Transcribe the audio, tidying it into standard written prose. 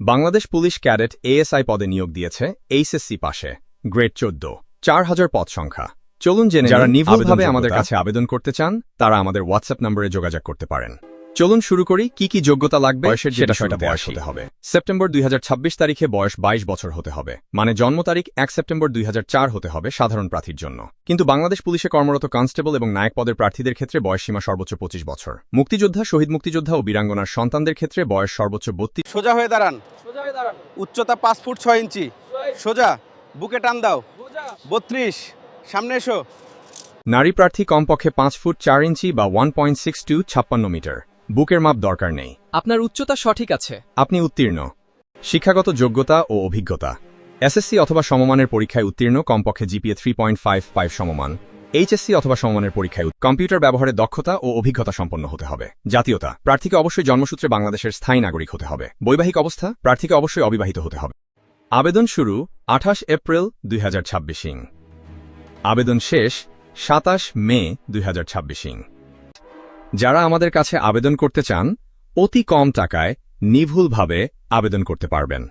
Bangladesh police cadet ASI পদে নিয়োগ দিয়েছে এইচএসসি পাশে গ্রেড 14 4000 পদ সংখ্যা। চলুন জেনে যারা নির্ভুলভাবে আমাদের কাছে আবেদন করতে চান তারা আমাদের হোয়াটসঅ্যাপ নম্বরে যোগাযোগ করতে পারেন। চলুন শুরু করি। কি যোগ্যতা লাগবে বয়সের সেটা বয়স হতে হবে। সেপ্টেম্বর 2026 তারিখে বয়স 22 বছর হতে হবে, মানে জন্ম তারিখ 1 সেপ্টেম্বর 2004 হতে হবে সাধারণ প্রার্থীর জন্য। কিন্তু বাংলাদেশ পুলিশে কর্মরত কনস্টেবল এবং নায়ক পদের প্রার্থীদের ক্ষেত্রে বয়সসীমা সর্বোচ্চ 25 বছর। মুক্তিযোদ্ধা, শহীদ মুক্তিযোদ্ধা ও বীরাঙ্গনার সন্তানদের ক্ষেত্রে বয়স সর্বোচ্চ 32। সোজা হয়ে দাঁড়ান। উচ্চতা 5 ফুট 6 ইঞ্চি। সোজা, বুকে টান দাও। 32, সামনে এসো। নারী প্রার্থী কমপক্ষে 5 ফুট 4 ইঞ্চি বা 1.62 56 মিটার। বুকের মাপ দরকার নেই। আপনার উচ্চতা সঠিক আছে। আপনি উত্তীর্ণ। শিক্ষাগত যোগ্যতা ও অভিজ্ঞতা: এসএসসি অথবা সমমানের পরীক্ষায় উত্তীর্ণ, কমপক্ষে জিপিএ 3.55 সমমান। এইচএসসি অথবা সমমানের পরীক্ষায় কম্পিউটার ব্যবহারে দক্ষতা ও অভিজ্ঞতা সম্পন্ন হতে হবে। জাতীয়তা: প্রার্থীকে অবশ্যই জন্মসূত্রে বাংলাদেশের স্থায়ী নাগরিক হতে হবে। বৈবাহিক অবস্থা: প্রার্থীকে অবশ্যই অবিবাহিত হতে হবে। আবেদন শুরু 28 এপ্রিল 2026। আবেদন শেষ 27 মে 2026। যারা আমাদের কাছে আবেদন করতে চান অতি কম টাকায় নির্ভুলভাবে আবেদন করতে পারবেন।